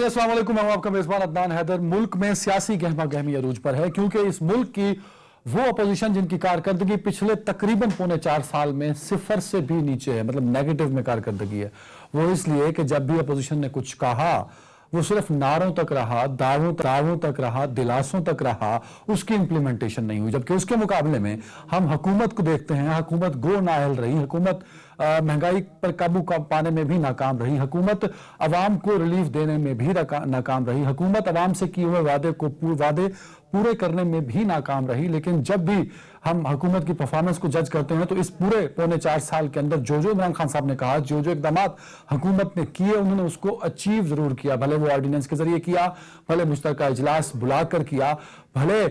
अस्सलाम वालेकुम, मैं आपका मेजबान अदनान हैदर। मुल्क में सियासी गहमा गहमी अरूज पर है क्योंकि इस मुल्क की वो अपोजिशन जिनकी कारकर्दगी पिछले तकरीबन 4.25 साल में सिफर से भी नीचे है, मतलब नेगेटिव में कारकर्दगी है, वो इसलिए कि जब भी अपोजिशन ने कुछ कहा वो सिर्फ नारों तक रहा, दावों तक रहा, दिलासों तक रहा, उसकी इंप्लीमेंटेशन नहीं हुई। जबकि उसके मुकाबले में हम हुकूमत को देखते हैं, हुकूमत गो नाअहल रही, हुकूमत महंगाई पर काबू पाने में भी नाकाम रही, हुकूमत अवाम को रिलीफ देने में भी नाकाम रही, हुकूमत अवाम से किए हुए वादे पूरे करने में भी नाकाम रही। लेकिन जब भी हम हुकूमत की परफॉर्मेंस को जज करते हैं तो इस पूरे 4.25 साल के अंदर जो इमरान खान साहब ने कहा, जो इकदाम हुकूमत ने किए, उन्होंने उसको अचीव जरूर किया। भले वो ऑर्डिनेंस के जरिए किया, भले मुश्तरका इजलास बुलाकर किया, भले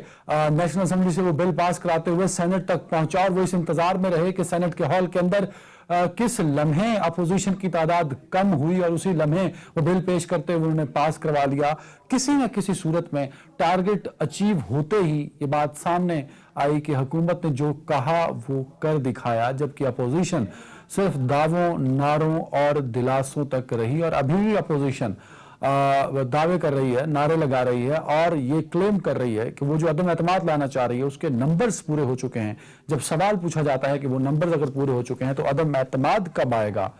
नेशनल असेंबली से वो बिल पास कराते हुए सेनेट तक पहुंचा और वो इस इंतजार में रहे कि सेनेट के हॉल के अंदर किस लम्हे अपोजिशन की तादाद कम हुई और उसी लम्हे वो बिल पेश करते हुए उन्होंने पास करवा लिया। किसी न किसी सूरत में टारगेट अचीव होते ही ये बात सामने आई कि हुकूमत ने जो कहा वो कर दिखाया, जबकि अपोजिशन सिर्फ दावों, नारों और दिलासों तक रही। और अभी भी अपोजिशन दावे कर रही है, नारे लगा रही है और ये क्लेम कर रही है कि वो जो अदम एतमाद लाना चाह रही है उसके नंबर्स पूरे हो चुके हैं। जब सवाल पूछा जाता है कि वो नंबर्स अगर पूरे हो चुके हैं तो अदम एतमाद कब आएगा,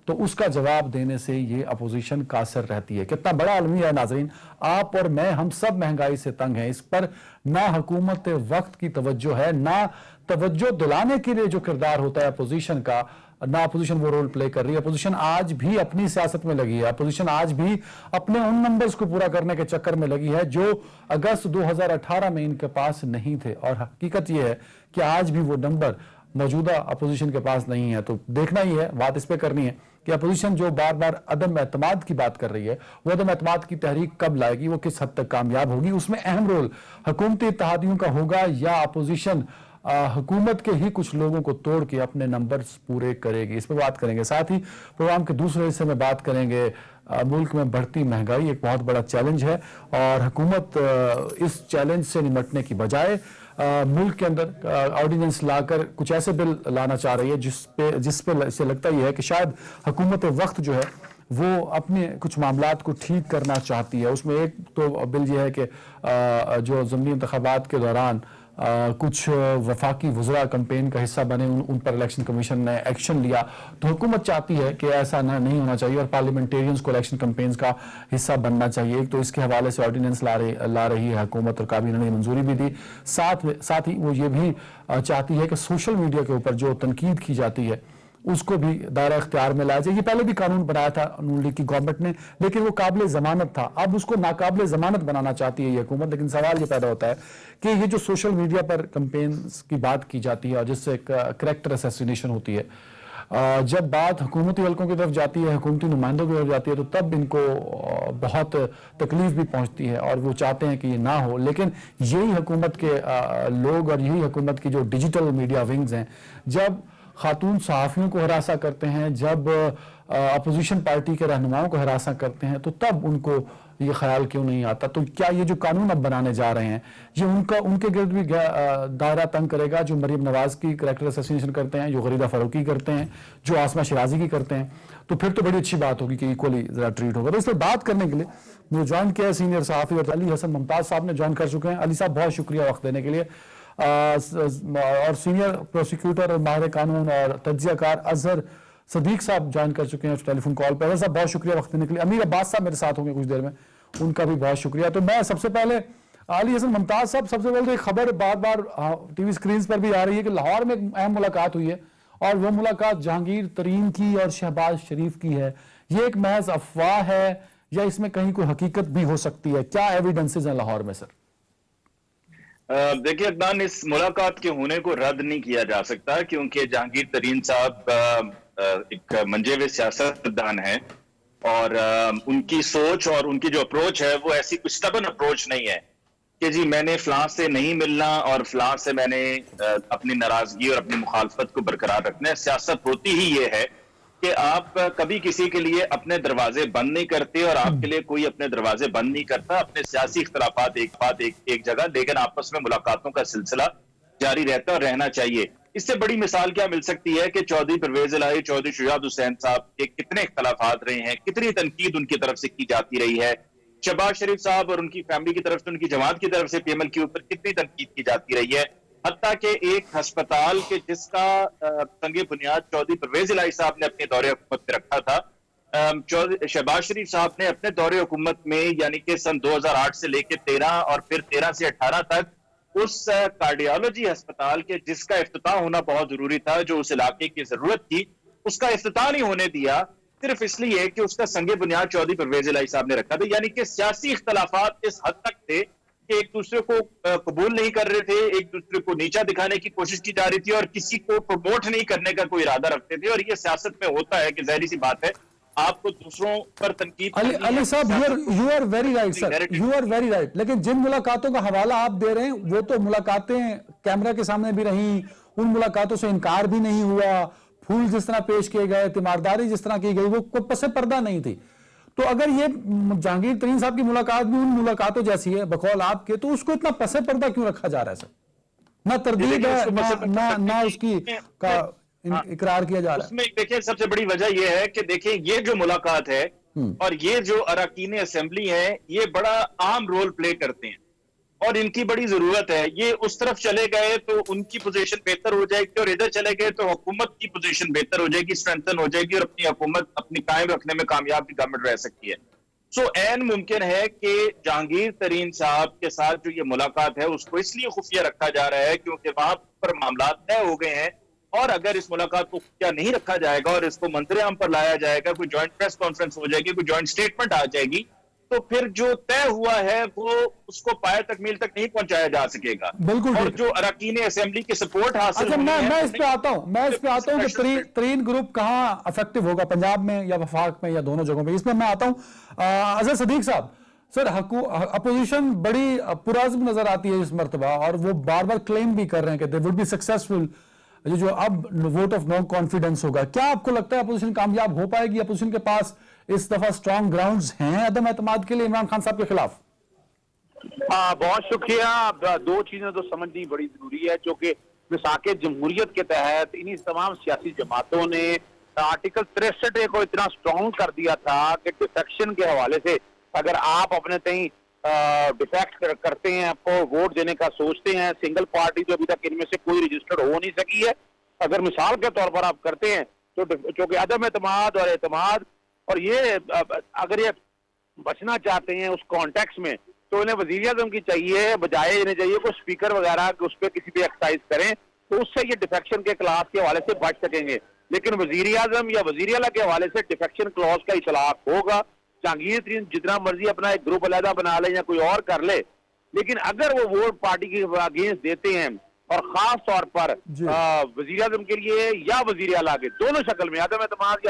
तो उसका जवाब देने से ये अपोजिशन कासर रहती है। कितना बड़ा अलमिया है नाजरीन, आप और मैं, हम सब महंगाई से तंग हैं। इस पर ना हुकूमत वक्त की तवज्जो है, ना तवज्जो दिलाने के लिए जो किरदार होता है अपोजिशन का, ना अपोजिशन वो रोल प्ले कर रही है। अपोजिशन आज भी अपनी सियासत में लगी है, अपोजिशन आज भी अपने उन नंबर्स को पूरा करने के चक्कर में लगी है जो अगस्त 2018 में इनके पास नहीं थे। और हकीकत ये है कि आज भी वो नंबर मौजूदा अपोजिशन के पास नहीं है। तो देखना ही है, बात इस पे करनी है कि अपोजिशन जो बार बार अदम एतमाद की बात कर रही है, वो अदम एतमाद की तहरीक कब लाएगी, वो किस हद तक कामयाब होगी, उसमें अहम रोल हुकूमती इत्तेहादियों का होगा या अपोजिशन हुकूमत के ही कुछ लोगों को तोड़ के अपने नंबर्स पूरे करेगी। इस पर बात करेंगे। साथ ही प्रोग्राम के दूसरे हिस्से में बात करेंगे मुल्क में बढ़ती महंगाई एक बहुत बड़ा चैलेंज है और हुकूमत इस चैलेंज से निपटने की बजाय मुल्क के अंदर ऑर्डिनेंस लाकर कुछ ऐसे बिल लाना चाह रही है जिस पे इसे लगता ही है कि शायद हुकूमत वक्त जो है वो अपने कुछ मामलात को ठीक करना चाहती है। उसमें एक तो बिल ये है कि जो ज़मीनी इंतखाबात के दौरान कुछ वफाकी वज़रा कैंपेन का हिस्सा बने, उन पर इलेक्शन कमीशन ने एक्शन लिया। तो हुकूमत चाहती है कि ऐसा नहीं होना चाहिए और पार्लियामेंटेरियंस को इलेक्शन कैंपेन्स का हिस्सा बनना चाहिए। एक तो इसके हवाले से ऑर्डिनेंस ला रही है हुकूमत और काबीना ने मंजूरी भी दी। साथ ही वो ये भी चाहती है कि सोशल मीडिया के ऊपर जो तनकीद की जाती है उसको भी दायरा इख्तियार में लाया जाए। ये पहले भी कानून बनाया था नून लीग की गवर्नमेंट ने, लेकिन वो काबिल जमानत था, अब उसको नाकाबिल जमानत बनाना चाहती है ये हुकूमत। लेकिन सवाल ये पैदा होता है कि ये जो सोशल मीडिया पर कैंपेन्स की बात की जाती है और जिससे करैक्टर असैसिनेशन होती है, जब बात हुकूमती हलकों की तरफ जाती है, हुकूमती नुमाइंदों की तरफ जाती है, तो तब इनको बहुत तकलीफ भी पहुंचती है और वो चाहते हैं कि ये ना हो। लेकिन यही हुकूमत के लोग और यही हुकूमत की जो डिजिटल मीडिया विंग्स हैं, जब खातून सहाफ़ियों को हरासा करते हैं, जब अपोजिशन पार्टी के रहनुमाओं को हरासा करते हैं, तो तब उनको ये ख्याल क्यों नहीं आता तो क्या ये जो कानून अब बनाने जा रहे हैं ये उनके गिर्द भी दायरा तंग करेगा जो मरीम नवाज की करैक्टर असैसिनेशन करते हैं, जो गरीदा फारूकी करते हैं, जो आसमा शिराजी की करते हैं, तो फिर तो बड़ी अच्छी बात होगी कि इक्वली जरा ट्रीट होगा। तो इस पर बात करने के लिए मुझे ज्वाइन किया है सीनियर सहाफ़ी और अली हसन मुमताज़ साहब ने ज्वाइन कर चुके हैं। अली साहब बहुत शुक्रिया वक्त देने के लिए। और सीनियर प्रोसिक्यूटर और माहिर कानून और तज्जियाकार अजहर सदीक साहब ज्वाइन कर चुके हैं टेलीफोन कॉल पर। साहब बहुत शुक्रिया वक्त देने के लिए। अमीर अब्बास साहब मेरे साथ होंगे कुछ देर में, उनका भी बहुत शुक्रिया। तो मैं सबसे पहले अली हसन मुमताज साहब, सबसे पहले तो एक खबर बार बार टीवी स्क्रीन पर भी आ रही है कि लाहौर में एक अहम मुलाकात हुई है और वो मुलाकात जहांगीर तरीन की और शहबाज शरीफ की है। ये एक महज अफवाह है या इसमें कहीं कोई हकीकत भी हो सकती है? क्या एविडेंसेस हैं लाहौर में सर? देखिए अदनान, इस मुलाकात के होने को रद्द नहीं किया जा सकता क्योंकि जहांगीर तरीन साहब एक मंजेवे सियासतदान है और उनकी सोच और उनकी जो अप्रोच है वो ऐसी कुछ स्टबन अप्रोच नहीं है कि जी मैंने फलां से नहीं मिलना और फलां से मैंने अपनी नाराजगी और अपनी मुखालफत को बरकरार रखना है। सियासत होती ही ये है कि आप कभी किसी के लिए अपने दरवाजे बंद नहीं करते और आपके लिए कोई अपने दरवाजे बंद नहीं करता। अपने सियासी इख्तलाफात एक जगह, लेकिन आपस में मुलाकातों का सिलसिला जारी रहता और रहना चाहिए। इससे बड़ी मिसाल क्या मिल सकती है कि चौधरी परवेज इलाही, चौधरी शुजात हुसैन साहब के कितने इख्तलाफात रहे हैं, कितनी तनकीद उनकी तरफ से की जाती रही है। शहबाज शरीफ साहब और उनकी फैमिली की तरफ से, उनकी जमात की तरफ से पीएमएल के ऊपर कितनी तनकीद की जाती रही है। हत्ता कि एक अस्पताल के जिसका संगे बुनियाद चौधरी परवेज इलाही साहब ने अपने दौरे हुकूमत में रखा था, शहबाज शरीफ साहब ने अपने दौरे हुकूमत में यानी कि सन 2008 से लेकर 13 और फिर 13 से 18 तक उस कार्डियोलॉजी अस्पताल के जिसका इफ्तिताह होना बहुत जरूरी था, जो उस इलाके की जरूरत थी, उसका इफ्तिताह नहीं होने दिया, सिर्फ इसलिए कि उसका संगे बुनियाद चौधरी परवेज इलाही साहब ने रखा था। यानी कि सियासी इख्तलाफात इस हद तक थे कि एक दूसरे को कबूल नहीं कर रहे थे, एक दूसरे को नीचा दिखाने की कोशिश की जा रही थी और किसी को प्रमोट नहीं करने का कोई इरादा रखते थे। और ये सियासत में होता है कि जाहिर सी बात है, आपको दूसरों पर तनकीद। अली साहब, you are very right sir, you are very right. लेकिन जिन मुलाकातों का हवाला आप दे रहे हैं वो तो मुलाकातें कैमरा के सामने भी रही, उन मुलाकातों से इनकार भी नहीं हुआ, फूल जिस तरह पेश किए गए, तीमारदारी जिस तरह की गई, वो कोई पसे पर्दा नहीं थी। तो अगर ये जहांगीर तरीन साहब की मुलाकात भी उन मुलाकातों जैसी है बकौल आपके, तो उसको इतना पसे पर्दा क्यों रखा जा रहा है सर? ना तरदीद है, ना उसकी का इकरार किया जा रहा है। उसमें देखिए सबसे बड़ी वजह यह है कि देखिए ये जो मुलाकात है और ये जो अरकान असेंबली है, ये बड़ा आम रोल प्ले करते हैं और इनकी बड़ी जरूरत है। ये उस तरफ चले गए तो उनकी पोजीशन बेहतर हो जाएगी और इधर चले गए तो हुकूमत की पोजीशन बेहतर हो जाएगी, स्ट्रेंथन हो जाएगी और अपनी हुकूमत अपनी कायम रखने में कामयाब भी गवर्नमेंट रह सकती है। सो ऐन मुमकिन है कि जहांगीर तरीन साहब के साथ जो ये मुलाकात है उसको इसलिए खुफिया रखा जा रहा है क्योंकि वहां पर मामला तय हो गए हैं। और अगर इस मुलाकात को क्या नहीं रखा जाएगा और इसको मंजर-ए-आम पर लाया जाएगा, कोई जॉइंट प्रेस कॉन्फ्रेंस हो जाएगी, कोई जॉइंट स्टेटमेंट आ जाएगी, तो फिर जो तय हुआ है वो उसको पाया तक मील तक नहीं पहुंचाया जा सकेगा। बिल्कुल। और जो अरकान असेंबली की सपोर्ट हासिल अच्छा, मैं इस पे आता हूं कि तरीन ग्रुप कहां इफेक्टिव होगा, पंजाब में या वफाक में या दोनों जगहों पे, इसमें मैं आता हूं। अजहर सदीक साहब, सर अपोजिशन बड़ी पुरअज़्म नजर आती है इस मर्तबा और वो बार बार क्लेम भी कर रहे हैं कि दे विल बी सक्सेसफुल। जो अब वोट ऑफ नो कॉन्फिडेंस होगा, क्या आपको लगता है अपोजिशन कामयाब हो पाएगी? अपोजिशन के पास इस दफा स्ट्रॉन्ग ग्राउंड्स हैं अदम एतमाद के लिए इमरान खान साहब के खिलाफ? बहुत शुक्रिया। दो चीजें तो समझनी बड़ी जरूरी है, जो कि मिसाके जमहूरियत के तहत इन्हीं तमाम सियासी जमातों ने आर्टिकल 63 को इतना स्ट्रॉन्ग कर दिया था कि डिफेक्शन के हवाले से अगर आप अपने तई डिफेक्ट करते हैं, आपको वोट देने का सोचते हैं, सिंगल पार्टी जो अभी तक इनमें से कोई रजिस्टर्ड हो नहीं सकी है, अगर मिसाल के तौर पर आप करते हैं तो जो कि अदम एतमाद और एतमाद, और ये अगर ये बचना चाहते हैं उस कॉन्टेक्स्ट में, तो इन्हें वजीर आज़म की चाहिए, बजाय इन्हें चाहिए कोई स्पीकर वगैरह उस पर किसी पे एक्सरसाइज करें, तो उससे ये डिफेक्शन के क्लास के हवाले से बच सकेंगे। लेकिन वजीर आज़म या वजीर आला के हवाले से डिफेक्शन क्लॉज का इतलाक होगा। जहांगीर तरीन जितना मर्जी अपना एक ग्रुप अलहदा बना ले या कोई और कर ले, लेकिन अगर वो वोट पार्टी के अगेंस्ट देते हैं और खास तौर पर वजीर आज़म के लिए या वजीर आला के दोनों शक्ल में अदम एतमाद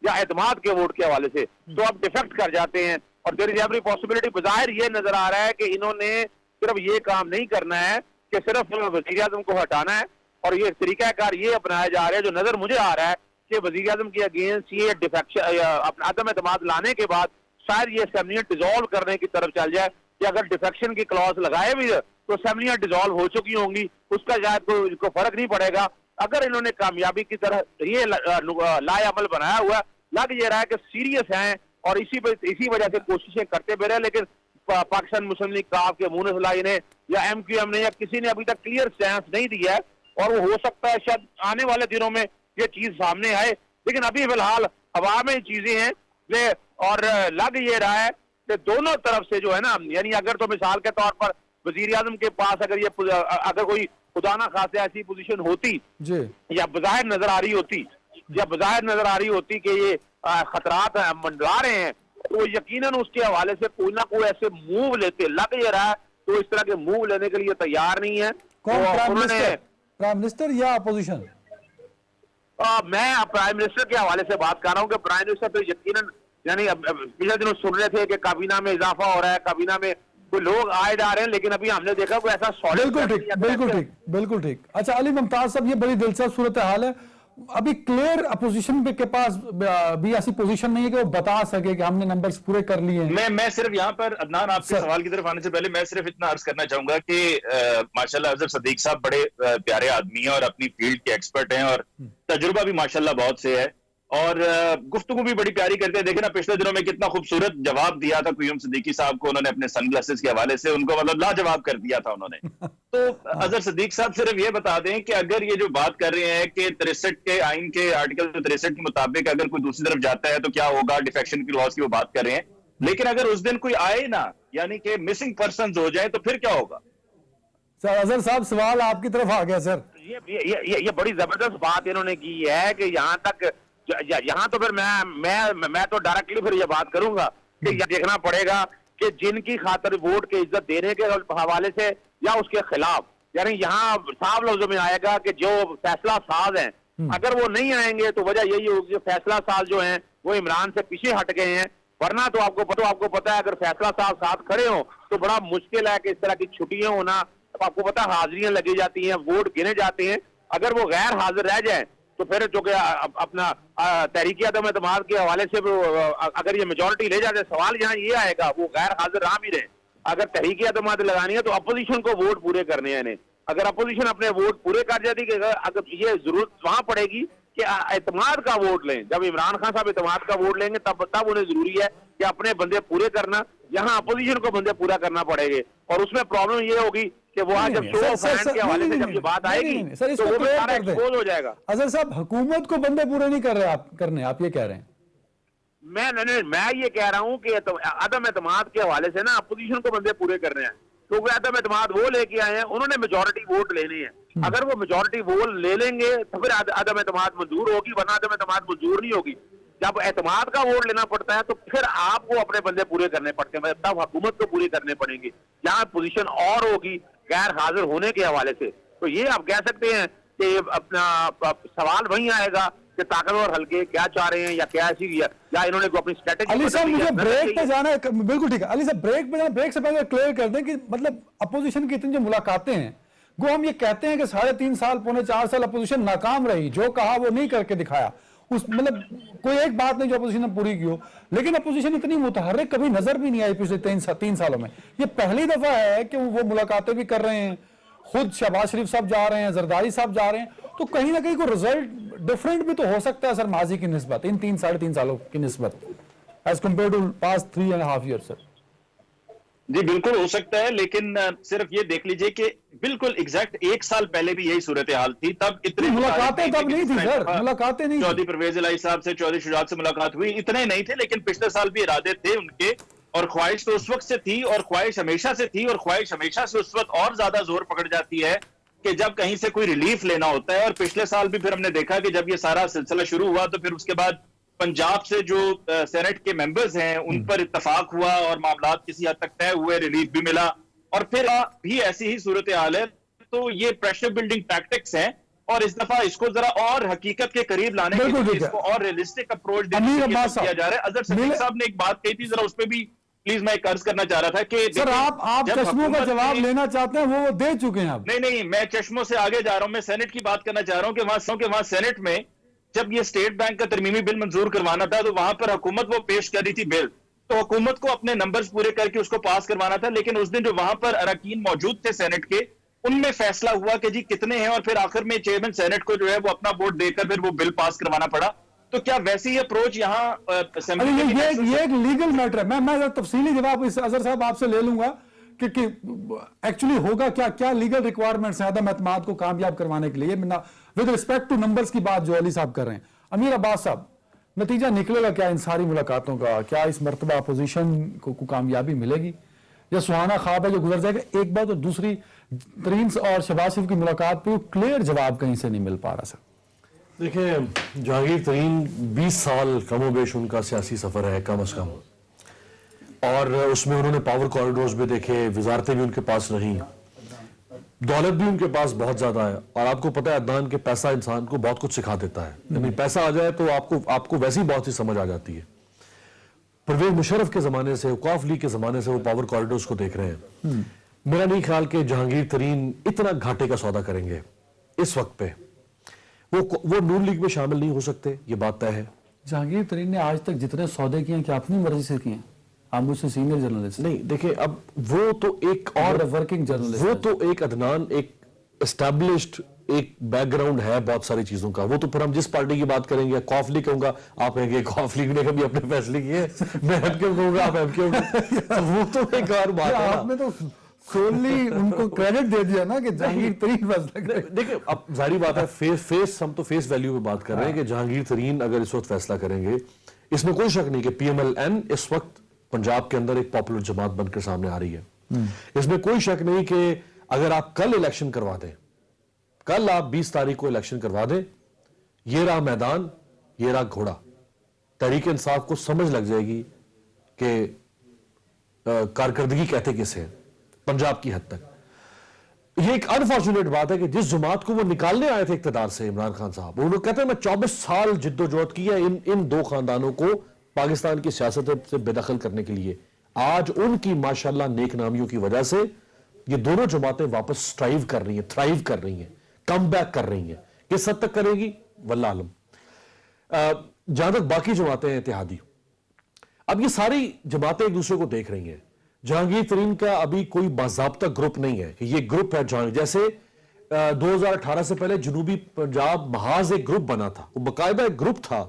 या एतमाद के वोट के हवाले से, तो आप डिफेक्ट कर जाते हैं। और देयर इज एवरी पॉसिबिलिटी, बज़ाहिर ये नजर आ रहा है कि इन्होंने सिर्फ ये काम नहीं करना है कि सिर्फ वजीर आज़म को हटाना है, और ये तरीकाकार ये अपनाया जा रहा है, जो नजर मुझे आ रहा है कि वजीर आज़म के अगेंस्ट ये डिफेक्शन अपना अदम एतमाद लाने के बाद शायद ये असेंबलियां डिसॉल्व करने की तरफ चल जाए, कि अगर डिफेक्शन की क्लॉज लगाए भी तो असेंबलियां डिसॉल्व हो चुकी होंगी, उसका शायद कोई फर्क नहीं पड़ेगा। अगर इन्होंने कामयाबी की तरह ये लाए अमल बनाया हुआ, लग ये रहा है कि सीरियस हैं और इसी वजह से कोशिशें करते भी रहे, लेकिन पाकिस्तान मुस्लिम लीग काफ के मून इस्लाही ने या MQM ने या किसी ने अभी तक क्लियर स्टैंस नहीं दिया है, और वो हो सकता है शायद आने वाले दिनों में ये चीज सामने आए, लेकिन अभी फिलहाल हवा में चीजें हैं। और लग ये रहा है कि दोनों तरफ से जो है ना, यानी अगर तो मिसाल के तौर पर वजीर आज़म के पास अगर कोई खुदा ना खासे ऐसी पोजीशन होती या बज़ाहिर नजर आ रही होती कि ये खतरात मंडरा रहे हैं, तो यकीनन उसके हवाले से कोई ना कोई ऐसे मूव लेते, लग ये रहा है तो इस तरह के मूव लेने के लिए तैयार नहीं है। कौन, प्राइम मिनिस्टर या अपोजिशन? मैं प्राइम मिनिस्टर के हवाले से बात कर रहा हूँ कि प्राइम मिनिस्टर तो यकीनन, यानी पिछले दिनों सुन रहे थे कि काबीना में इजाफा हो रहा है, काबीना में कोई लोग आए जा रहे हैं, लेकिन अभी हमने देखा कोई ऐसा सॉलिड। बिल्कुल ठीक। अच्छा अली मुमताज साहब, ये बड़ी दिलचस्प सूरत हाल है। अभी क्लियर अपोजिशन के पास भी ऐसी पोजीशन नहीं है कि वो बता सके कि हमने नंबर्स पूरे कर लिए हैं। मैं सिर्फ यहाँ पर अदनान आपके सवाल की तरफ आने से पहले मैं सिर्फ इतना अर्ज करना चाहूंगा कि माशाल्लाह अजहर सदीक साहब बड़े प्यारे आदमी हैं और अपनी फील्ड के एक्सपर्ट हैं और तजुर्बा भी माशाल्लाह बहुत से है और गुफ्तगू भी बड़ी प्यारी करते हैं। देखे ना पिछले दिनों में कितना खूबसूरत जवाब दिया था क्यूम सिद्दीकी साहब को, उन्होंने अपने सनग्लासेस के हवाले से उनको मतलब लाजवाब कर दिया था उन्होंने। तो अजहर सिद्दीक साहब सिर्फ ये बता दें कि अगर ये जो बात कर रहे हैं कि 63 के आइन के आर्टिकल 63 के मुताबिक अगर कोई दूसरी तरफ जाता है तो क्या होगा, डिफेक्शन की लॉस की वो बात कर रहे हैं, लेकिन अगर उस दिन कोई आए ना, यानी कि मिसिंग पर्सन हो जाए, तो फिर क्या होगा? सर अजहर साहब सवाल आपकी तरफ आ गया सर। ये बड़ी जबरदस्त बात इन्होंने की है कि यहाँ तक, यहाँ तो फिर मैं तो डायरेक्टली फिर ये बात करूंगा कि ये देखना पड़ेगा कि जिनकी खातिर वोट के इज्जत देने के हवाले से या उसके खिलाफ, यानी यहाँ साफ लफ्जों में आएगा कि जो फैसला साज हैं, अगर वो नहीं आएंगे तो वजह यही होगी कि फैसला साज जो हैं वो इमरान से पीछे हट गए हैं। वरना तो आपको पता है अगर फैसला साज साथ खड़े हो तो बड़ा मुश्किल है कि इस तरह की छुट्टियां होना, आपको पता है हाजिरियां लगी जाती हैं, वोट गिने जाते हैं, अगर वो गैर हाजिर रह जाए तो फिर जो कि अपना तहरीक अदम एतमाद के हवाले से अगर ये मेजोरिटी ले जाते, सवाल यहाँ ये आएगा वो गैर हाजिर रहा भी रहे, अगर तहरीक अदम लगानी है तो अपोजिशन को वोट पूरे करने हैं। अगर अपोजिशन अपने वोट पूरे कर जाती है, अगर ये जरूरत वहां पड़ेगी कि एतमाद का वोट लें, जब इमरान खान साहब एतमाद का वोट लेंगे तब उन्हें जरूरी है कि अपने बंदे पूरे करना, यहाँ अपोजिशन को बंदे पूरा करना पड़ेंगे और उसमें प्रॉब्लम ये होगी कि वहां जब शो ऑफ हैंड के हवाले से जब ये बात आएगी तो वो सारा एक्सपोज हो जाएगा। अजहर साहब हुकूमत को बंदे पूरे नहीं कर रहे आप ये कह रहे हैं? मैं ये कह रहा हूँ कि अदम एतमाद के हवाले से ना अपोजिशन को बंदे पूरे कर रहे हैं, क्योंकि अदम एतमाद वो लेके आए हैं, उन्होंने मेजोरिटी वोट लेनी है, अगर वो मेजोरिटी वोट ले लेंगे तो फिर अदम एतमाद मंजूर होगी, वरना अदम एतमाद मंजूर नहीं होगी। जब एतमाद का वोट लेना पड़ता है तो फिर आपको अपने बंदे पूरे करने पड़ते हैं, तब हुकूमत को पूरे करने पड़ेंगे। यहाँ पोजीशन और होगी गैर हाजिर होने के हवाले से, तो ये आप कह सकते हैं कि अपना सवाल वहीं आएगा कि ताकतवर हल्के क्या चाह रहे हैं या क्या ऐसी या इन्होंने को अपनी स्ट्रेटेजी। अली साहब मुझे ब्रेक पे जाना है, बिल्कुल ठीक है अली साहब, ब्रेक पे जाना, ब्रेक से पहले क्लियर कर दें कि मतलब अपोजिशन की इतनी जो मुलाकातें हैं वो हम ये कहते हैं कि 3.5 साल 4.5 साल अपोजिशन नाकाम रही, जो कहा वो नहीं करके दिखाया, उस मतलब कोई एक बात नहीं जो अपोजिशन ने पूरी की हो, लेकिन अपोजिशन इतनी मुतहर्रिक कभी नजर भी नहीं आई पिछले 3 सालों में। ये पहली दफा है कि वो मुलाकातें भी कर रहे हैं, खुद शहबाज शरीफ साहब जा रहे हैं, जरदारी साहब जा रहे हैं, तो कहीं ना कहीं कोई रिजल्ट डिफरेंट भी तो हो सकता है सर माजी की निस्बत, इन 3-3.5 सालों की निस्बत age compare to past 3.5 year. Sir ji बिल्कुल हो सकता है, लेकिन सिर्फ ये देख लीजिए कि बिल्कुल एग्जैक्ट 1 साल पहले भी यही सूरत हाल थी, तब इतनी मुलाकातें तब नहीं थी सर, मुलाकातें नहीं, चौधरी परवेज इलाही साहब से, चौधरी शुजात से मुलाकात हुई, इतने नहीं थे, लेकिन पिछले साल भी इरादे थे उनके और ख्वाहिश तो उस वक्त से थी और ख्वाहिश हमेशा से थी और ख्वाहिश हमेशा से उस वक्त और ज्यादा जोर पकड़ जाती है कि जब कहीं से कोई रिलीफ लेना होता है। और पिछले साल भी फिर हमने देखा कि जब ये सारा सिलसिला शुरू हुआ तो फिर उसके बाद पंजाब से जो सेनेट के मेंबर्स हैं उन पर इत्तफाक हुआ और मामला किसी हद तक तय हुए, रिलीफ भी मिला और फिर भी ऐसी ही सूरत हाल है। तो ये प्रेशर बिल्डिंग टैक्टिक्स हैं और इस दफा इसको जरा और हकीकत के करीब लाने के लिए इसको और रियलिस्टिक अप्रोच किया जा रहा है। अजहर सदीक साहब ने एक बात कही थी, जरा उस पर भी प्लीज मैं एक अर्ज करना चाह रहा था कि सर आप चश्मों का जवाब लेना चाहते हैं, वो दे चुके हैं आप। नहीं, मैं चश्मों से आगे जा रहा हूं, मैं सेनेट की बात करना चाह रहा हूं कि वहां सेनेट में जब ये स्टेट बैंक का तरमीमी बिल मंजूर करवाना था तो वहां पर हुकूमत वो पेश कर रही थी बिल, तो हुकूमत को अपने नंबर्स पूरे करके उसको पास करवाना था, लेकिन उस दिन जो वहां पर अरकान मौजूद थे सेनेट के, उनमें फैसला हुआ कि जी कितने हैं और फिर आखिर में चेयरमैन सेनेट को जो है वो अपना वोट देकर फिर वो बिल पास करवाना पड़ा। तो क्या वैसी अप्रोच यहाँ ये एक लीगल मैटर है, मैं तफसीली जवाब इस अजहर साहब आपसे ले लूंगा कि एक्चुअली होगा क्या लीगल रिक्वायरमेंट्स हैं अदम एतमाद को कामयाब करवाने के लिए, विद रिस्पेक्ट टू नंबर्स की बात जो अली साहब कर रहे हैं। अमीर अब्बास साहब, नतीजा निकलेगा क्या इन सारी मुलाकातों का? क्या इस मरतबा अपोजिशन को कामयाबी मिलेगी या सुहाना ख्वाब है जो गुजर जाएगा? एक बात, और दूसरी तरीन और शहबाज शरीफ की मुलाकात पे क्लियर जवाब कहीं से नहीं मिल पा रहा। सर देखिए, जहांगीर तरीन 20 साल कमोबेश उनका सियासी सफर है कम अज कम, और उसमें उन्होंने पावर कॉरिडोर्स भी देखे, वजारतें भी उनके पास रहीं, दौलत भी उनके पास बहुत ज्यादा है। और आपको पता है अदनान के पैसा इंसान को बहुत कुछ सिखा देता है, यानी पैसा आ जाए तो आपको वैसे ही बहुत ही समझ आ जाती है। परवेज मुशर्रफ के जमाने से, औकाफ लीग के जमाने से वो पावर कॉरिडोर्स को देख रहे हैं। मेरा नहीं ख्याल कि जहांगीर तरीन इतना घाटे का सौदा करेंगे इस वक्त पे। وہ نون لیگ میں شامل نہیں ہو سکتے، یہ بات طے ہے. جہانگیر ترین نے آج تک جتنے سودے کیے ہیں کیا اپنی مرضی سے کیے ہیں؟ آپ مجھ سے سینئر جرنلسٹ نہیں دیکھیں، اب وہ تو ایک اور ورکنگ جرنلسٹ، وہ تو ایک عدنان ایک اسٹیبلشڈ ایک بیک گراؤنڈ ہے بہت ساری چیزوں کا. وہ تو پھر ہم جس پارٹی کی بات کریں گے، قوف لیگ کہوں گا آپ کہیں گے قوف لیگ نے کبھی اپنے فیصلے کیے، میں ایم کیو کہوں گا آپ ایم کیو، وہ تو ایک اور بات ہے. آپ نے تو سوللی ان کو کریڈٹ دے دیا نا کہ جہانگیر ترین فیصلہ کرے. دیکھیں اب ظاہری بات ہے، فیس ہم تو فیس ویلیو پہ بات کر رہے ہیں کہ جہانگیر ترین اگر اس وقت فیصلہ کریں گے، اس میں کوئی شک نہیں کہ پی ایم ایل این اس وقت پنجاب کے اندر ایک پاپولر جماعت بن کر سامنے آ رہی ہے. اس میں کوئی شک نہیں کہ اگر آپ کل الیکشن کروا دیں، کل آپ 20 تاریخ کو الیکشن کروا دیں، یہ رہا میدان، یہ رہا گھوڑا. تحریک انصاف کو سمجھ لگ جائے گی کہ کارکردگی کہتے کسے ہیں پنجاب کی حد تک. یہ ایک انفارچونیٹ بات ہے کہ جس جماعت کو وہ نکالنے آئے تھے اقتدار سے، عمران خان صاحب، انہوں نے کہتے ہیں میں 24 سال جد و جہد کی ہے ان دو خاندانوں کو پاکستان کی سیاست سے بے دخل کرنے کے لیے. آج ان کی ماشاءاللہ نیک نامیوں کی وجہ سے یہ دونوں جماعتیں واپس سٹرائیو کر رہی ہیں، تھرائیو کر رہی ہیں، کم بیک کر رہی ہیں. کس حد تک کرے گی واللہ عالم. جہاں تک باقی جماعتیں ہیں اتحادی، اب یہ ساری جماعتیں ایک دوسرے کو دیکھ رہی ہیں. جہانگیر ترین کا ابھی کوئی باضابطہ گروپ نہیں ہے کہ یہ گروپ ہے جہانگیر، جیسے 2018 سے پہلے جنوبی پنجاب محاذ ایک گروپ بنا تھا، وہ باقاعدہ ایک گروپ تھا.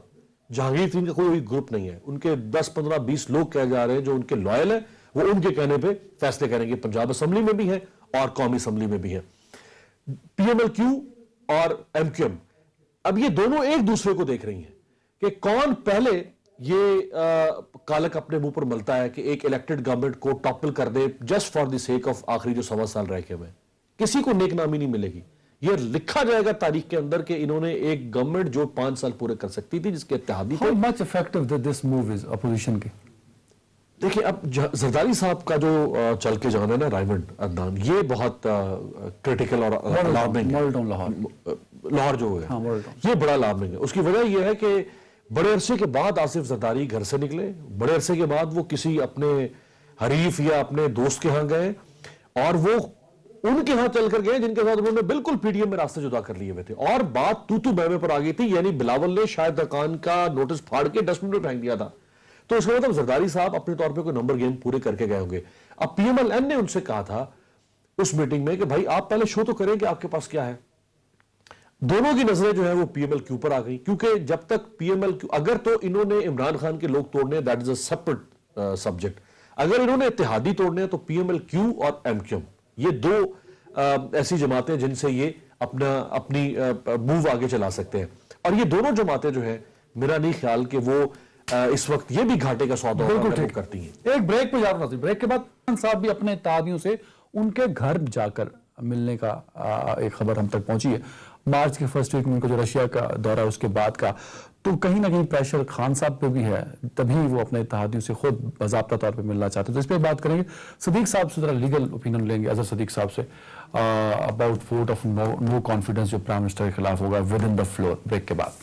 جہانگیر ترین کا کوئی گروپ نہیں ہے. ان کے 10 15 20 لوگ کہے جا رہے ہیں جو ان کے لائل ہیں، وہ ان کے کہنے پہ فیصلے کریں گے. پنجاب اسمبلی میں بھی ہیں اور قومی اسمبلی میں بھی ہیں. پی ایم ایل کیو اور ایم کیو ایم اب یہ دونوں ایک دوسرے کو دیکھ رہی ہیں کہ کون پہلے یہ کالک اپنے منہ پر ملتا ہے کہ ایک الیکٹڈ گورنمنٹ کو ٹاپل کر they just for the sake of آخری جو 1.25 سال رہ کے ہوئے. کسی کو نیک نامی نہیں ملے گی. یہ لکھا جائے گا تاریخ کے اندر کہ انہوں نے ایک گورنمنٹ جو 5 سال پورے کر سکتی تھی جس کے اتحادی How much effective this move is opposition کی؟ دیکھیں اب زرداری صاحب کا جو چل کے جانا ہے نا رائمنڈ عدنان، یہ بہت کریٹیکل اور الارمنگ ہے. لاہور جو ہے یہ بڑا الارمنگ ہے. اس کی وجہ یہ ہے کہ بڑے عرصے کے بعد آصف زرداری گھر سے نکلے، بڑے عرصے کے بعد وہ کسی اپنے حریف یا اپنے دوست کے ہاں گئے اور وہ ان کے ہاں چل کر گئے جن کے ساتھ انہوں نے بالکل پی ڈی ایم میں راستے جدا کر لیے ہوئے تھے. اور بات تو بہمے پر آ گئی تھی، یعنی بلاول نے شاہد خان کا نوٹس پھاڑ کے ڈسٹ بن میں پھینک دیا تھا. تو اس کا مطلب زرداری صاحب اپنے طور پہ کوئی نمبر گیم پورے کر کے گئے ہوں گے. اب پی ایم ایل این نے ان سے کہا تھا اس میٹنگ میں کہ بھائی آپ پہلے شو تو کریں کہ آپ کے پاس کیا ہے. دونوں کی نظریں جو ہیں وہ پی ایم ایل کیو پر آ گئی، کیونکہ جب تک پی ایم ایل کیو اگر تو انہوں نے عمران خان کے لوگ توڑنے، that is a separate subject. اگر انہوں نے اتحادی توڑنے ہیں تو پی ایم ایل کیو اور ایم کیو ایم، یہ دو ایسی جماعتیں جن سے یہ اپنی موو آگے چلا سکتے ہیں. اور یہ دونوں جماعتیں جو ہیں میرا نہیں خیال کہ وہ اس وقت یہ بھی گھاٹے کا سودا کرتی ہیں. ایک بریک پہ جا رہا تھا، بریک کے بعد صاحب بھی اپنے اتحادیوں سے ان کے گھر جا کر ملنے کا ایک خبر ہم تک پہنچی ہے. مارچ کے فرسٹ ویک میں ان کا جو رشیا کا دورہ ہے اس کے بعد کا، تو کہیں نہ کہیں پریشر خان صاحب پہ بھی ہے، تبھی وہ اپنے اتحادیوں سے خود باضابطہ طور پہ ملنا چاہتے ہیں. تو اس پہ بات کریں گے. صدیق صاحب سے ذرا لیگل اوپینین لیں گے اظہر صدیق صاحب سے about vote of no confidence جو پرائم منسٹر کے خلاف ہوگا within the floor. Break کے بعد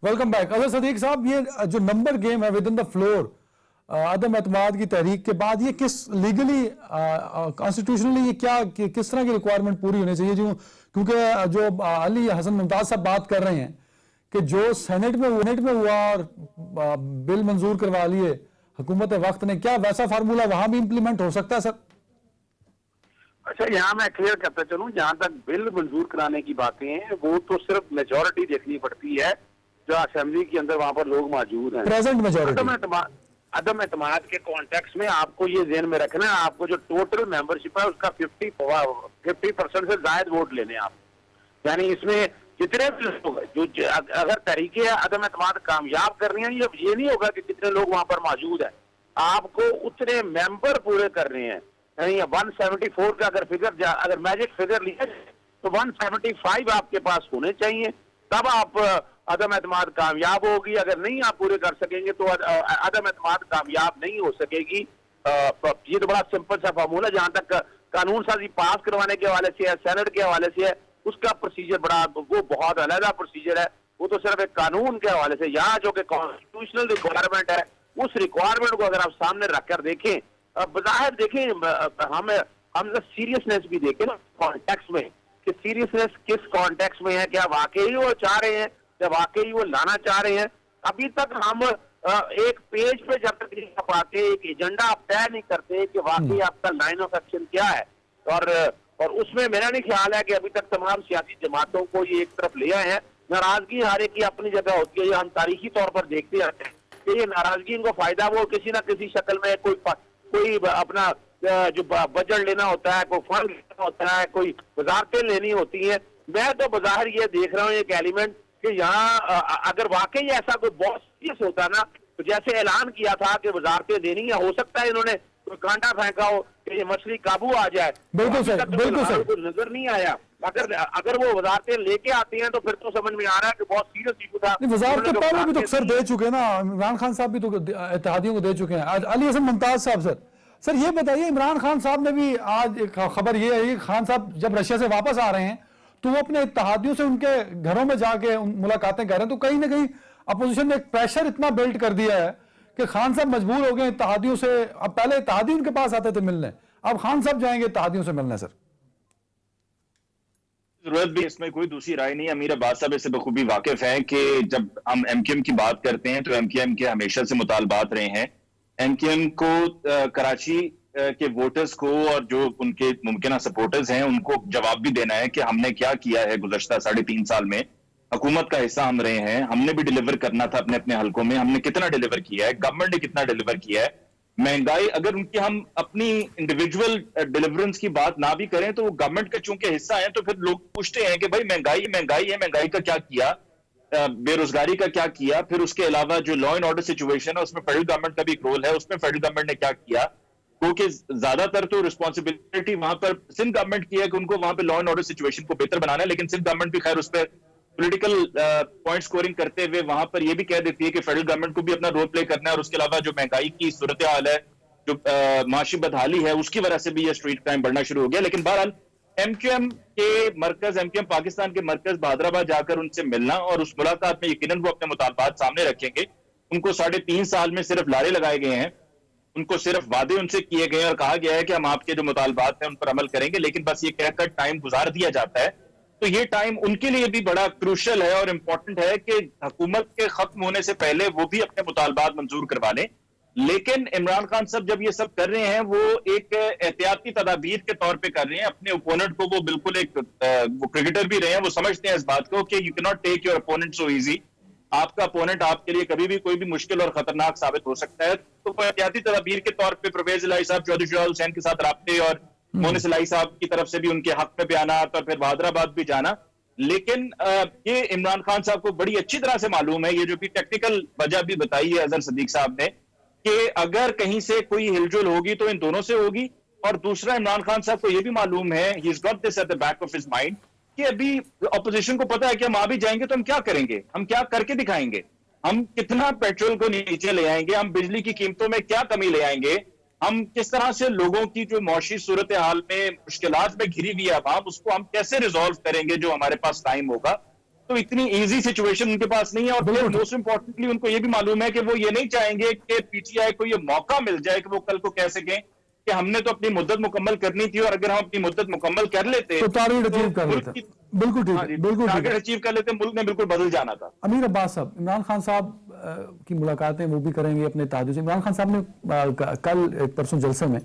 ویلکم بیک. اظہر صدیق صاحب، یہ جو نمبر گیم ہے ود ان دا فلور عدم اعتماد کی تحریک کے بعد، یہ کس لیگلی کانسٹیٹیوشنلی یہ کیا کس طرح کی ریکوائرمنٹ پوری ہونی چاہیے؟ کیونکہ جو علی حسن ممتاز صاحب بات کر رہے ہیں کہ جو سینٹ میں ہوا اور بل منظور کروا لیے حکومت وقت نے، کیا ویسا فارمولہ وہاں بھی امپلیمنٹ ہو سکتا ہے سر؟ اچھا، یہاں میں کلیئر کرتا چلوں، جہاں تک بل منظور کرانے کی باتیں ہیں وہ تو صرف میجورٹی دیکھنی پڑتی ہے جو اسمبلی کے اندر وہاں پر لوگ موجود ہیں. Present majority. عدم اعتماد کے کانٹیکس میں آپ کو یہ ذہن میں رکھنا ہے، آپ کو جو ٹوٹل ممبرشپ ہے اس کا 50% سے زائد ووٹ لینے آپ. یعنی اس میں جتنے بھی لوگ جو اگر طریقے عدم اعتماد کامیاب کرنی ہیں، یہ نہیں ہوگا کہ کتنے لوگ وہاں پر موجود ہیں، آپ کو اتنے ممبر پورے کرنے ہیں. یعنی 174 کا اگر میجک فگر لیا جائے تو 175 آپ کے پاس ہونے چاہیے، تب آپ عدم اعتماد کامیاب ہوگی. اگر نہیں آپ پورے کر سکیں گے تو عدم اعتماد کامیاب نہیں ہو سکے گی. یہ تو بڑا سمپل سا فارمولہ. جہاں تک قانون سازی پاس کروانے کے حوالے سے ہے، سینٹ کے حوالے سے ہے، اس کا پروسیجر وہ بہت علیحدہ پروسیجر ہے. وہ تو صرف ایک قانون کے حوالے سے، یہاں جو کہ کانسٹیٹیوشنل ریکوائرمنٹ ہے، اس ریکوائرمنٹ کو اگر آپ سامنے رکھ کر دیکھیں बज़ाहिर देखें हम सीरियसनेस भी देखें ना कॉन्टेक्स्ट में, कि सीरियसनेस किस कॉन्टेक्स्ट में है, क्या वाकई वो चाह रहे हैं, क्या वाकई वो लाना चाह रहे हैं। अभी तक हम एक पेज पे जब तक नहीं पाते, एक एजेंडा आप तय नहीं करते कि वाकई आपका लाइन ऑफ एक्शन क्या है, और उसमें मेरा नहीं ख्याल है कि अभी तक तमाम सियासी जमातों को ये एक तरफ ले आए हैं। नाराजगी हर एक की अपनी जगह होती है, ये हम तारीखी तौर पर देखते आते हैं कि ये नाराजगी इनको फायदा वो किसी ना किसी शक्ल में कोई अपना जो बजट लेना होता है, कोई फंड लेना होता है, कोई वजारतें लेनी होती हैं। मैं तो बज़ाहिर ये देख रहा हूँ एक एलिमेंट कि यहाँ अगर वाकई ऐसा कोई बहुत सीरियस होता ना, तो जैसे ऐलान किया था कि वजारतें देनी है, हो सकता है इन्होंने कोई कांटा फेंका हो कि ये मछली काबू आ जाए। बिल्कुल सर, बिल्कुल सर, नजर नहीं आया। अगर वो वजारतें लेके आते हैं तो फिर तो समझ में आ रहा है कि बहुत सीरियस इशू था। वजारतें पहले भी तो सर दे चुके हैं ना, इमरान खान साहब भी तो इत्तेहादियों को दे चुके हैं। आज अली हसन मुमताज साहब, सर ये बताइए, इमरान खान साहब ने भी आज एक खबर ये है कि खान साहब जब रशिया से वापस आ रहे हैं तो वो अपने इत्तेहादियों से उनके घरों में जाके मुलाकातें कर रहे हैं, तो कहीं ना कहीं अपोजिशन ने एक प्रेशर इतना बिल्ड कर दिया है कि खान साहब मजबूर हो गए इत्तेहादियों से। अब पहले इत्तेहादी उनके पास आते थे मिलने, अब खान साहब जाएंगे इत्तेहादियों से मिलने। सर जरूरत भी इसमें कोई दूसरी राय नहीं। अमीर अब्बास साहब इससे बखूबी वाकिफ हैं कि जब हम एमक्यूएम की बात करते हैं तो एमक्यूएम के हमेशा से मुतालबात रहे हैं एमक्यूएम को कराची के वोटर्स को और जो उनके मुमकिन सपोर्टर्स हैं उनको जवाब भी देना है कि हमने क्या किया है गुज़श्ता 3.5 साल में। हुकूमत का हिस्सा हम रहे हैं, हमने भी डिलीवर करना था अपने अपने हलकों में, हमने कितना डिलीवर किया है, गवर्नमेंट ने कितना डिलीवर किया है। महंगाई अगर उनकी हम अपनी इंडिविजुअल डिलीवरेंस की बात ना भी करें तो वो गवर्नमेंट का चूंकि हिस्सा है, तो फिर लोग पूछते हैं कि भाई महंगाई है, महंगाई का क्या किया, बेरोजगारी का क्या किया, फिर उसके अलावा जो लॉ एंड ऑर्डर सिचुएशन है उसमें फेडरल गवर्नमेंट का भी एक रोल है, उसमें फेडरल गवर्नमेंट ने क्या किया, क्योंकि ज्यादातर तो रिस्पॉन्सिबिलिटी वहां पर सिंध गवर्नमेंट की है कि उनको वहां पे लॉ एंड ऑर्डर सिचुएशन को बेहतर बनाना है, लेकिन सिंध गवर्नमेंट भी खैर उस पर पॉलिटिकल पॉइंट स्कोरिंग करते हुए वहां पर यह भी कह देती है कि फेडरल गवर्नमेंट को भी अपना रोल प्ले करना है, और उसके अलावा जो महंगाई की सूरत हाल है, जो माशी बदहाली है, उसकी वजह से भी यह स्ट्रीट क्राइम बढ़ना शुरू हो गया। लेकिन बहरहाल एमक्यूएम के मरकज, एमक्यूएम पाकिस्तान के मरकज बहादराबाद जाकर उनसे मिलना और उस मुलाकात में यकीनन वो अपने मुतालबात सामने रखेंगे। उनको 3.5 साल में सिर्फ लारे लगाए गए हैं, उनको सिर्फ वादे उनसे किए गए और कहा गया है कि हम आपके जो मुतालबात हैं उन पर अमल करेंगे, लेकिन बस ये कहकर टाइम गुजार दिया जाता है। तो ये टाइम उनके लिए भी बड़ा क्रूशल है और इंपॉर्टेंट है कि हुकूमत के खत्म होने से पहले वो भी अपने मुतालबात मंजूर करवा लें। लेकिन इमरान खान साहब जब ये सब कर रहे हैं वो एक एहतियाती तदाबीर के तौर पे कर रहे हैं अपने ओपोनेंट को। वो बिल्कुल वो क्रिकेटर भी रहे हैं, वो समझते हैं इस बात को कि you can not take your opponent so easy. आपका ओपोनेंट आपके लिए कभी भी कोई भी मुश्किल और खतरनाक साबित हो सकता है। तो एहतियाती तदाबीर के तौर पे परवेज इलाही साहब, चौधरी शुजात हुसैन के साथ राब्ते और मोनिस इलाही साहब की तरफ से भी उनके हक में बयाना और फिर बहादराबाद भी जाना। लेकिन ये इमरान खान साहब को बड़ी अच्छी तरह से मालूम है, ये जो कि टेक्निकल वजह भी बताई है अजहर सदीक साहब ने, कि अगर कहीं से कोई हिलजुल होगी तो इन दोनों से होगी। और दूसरा, इमरान खान साहब को यह भी मालूम है, he is got this at the back of his mind, कि अभी अपोजिशन को पता है कि हम आ भी जाएंगे तो हम क्या करेंगे, हम क्या करके दिखाएंगे, हम कितना पेट्रोल को नीचे ले आएंगे, हम बिजली की कीमतों में क्या कमी ले आएंगे, हम किस तरह से लोगों की जो मौशी सूरत हाल में मुश्किलात में घिरी हुई है आवाम, उसको हम कैसे रिजॉल्व करेंगे जो हमारे पास टाइम होगा। तो इतनी इजी सिचुएशन उनके पास नहीं है। और फिर मोस्ट इंपॉर्टेंटली उनको ये भी मालूम है कि वो ये नहीं चाहेंगे कि पीटीआई को ये मौका मिल जाए कि वो कल को कह सकें कि हमने तो अपनी मुद्दत मुकम्मल करनी थी और अगर हम अपनी मुद्दत मुकम्मल कर लेते तो टारगेट अचीव कर लेते। बिल्कुल ठीक, बिल्कुल टारगेट अचीव कर लेते, मुल्क ने बिल्कुल बदल जाना था। अमीर अब्बास साहब, इमरान खान साहब की मुलाकातें वो भी करेंगे अपने ताजों से। इमरान खान साहब ने कल परसों जलसे में,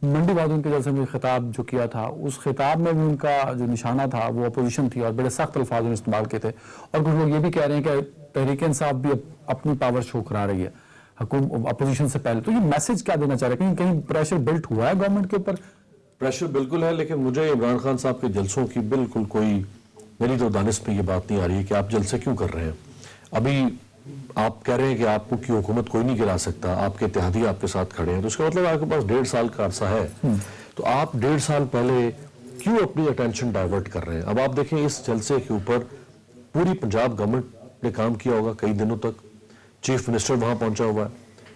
मंडी वादों के जलसे में खिताब जो किया था, उस खिताब में भी उनका जो निशाना था वो अपोजिशन थी और बड़े सख्त अल्फाज उन्होंने इस्तेमाल किए थे। और कुछ लोग ये भी कह रहे हैं कि तहरीक इंसाफ भी अपनी पावर शो करा रही है अपोजिशन से पहले। तो ये मैसेज क्या देना चाह रहे हैं? कहीं प्रेशर बिल्ट हुआ है गवर्नमेंट के ऊपर? प्रेशर बिल्कुल है, लेकिन मुझे इमरान खान साहब के जलसों की बिल्कुल कोई, मेरी तो दानिश में ये बात नहीं आ रही है कि आप जलसे क्यों कर रहे हैं। अभी आप कह रहे हैं कि आपको की हुकूमत कोई नहीं गिरा सकता, आपके इत्तेहादी आपके साथ खड़े हैं, तो उसका मतलब आपके पास 1.5 साल का अरसा है। तो आप 1.5 साल पहले क्यों अपनी अटेंशन डाइवर्ट कर रहे हैं? अब आप देखें, इस जलसे के ऊपर पूरी पंजाब गवर्नमेंट ने काम किया होगा कई दिनों तक, चीफ मिनिस्टर वहां पहुंचा हुआ है,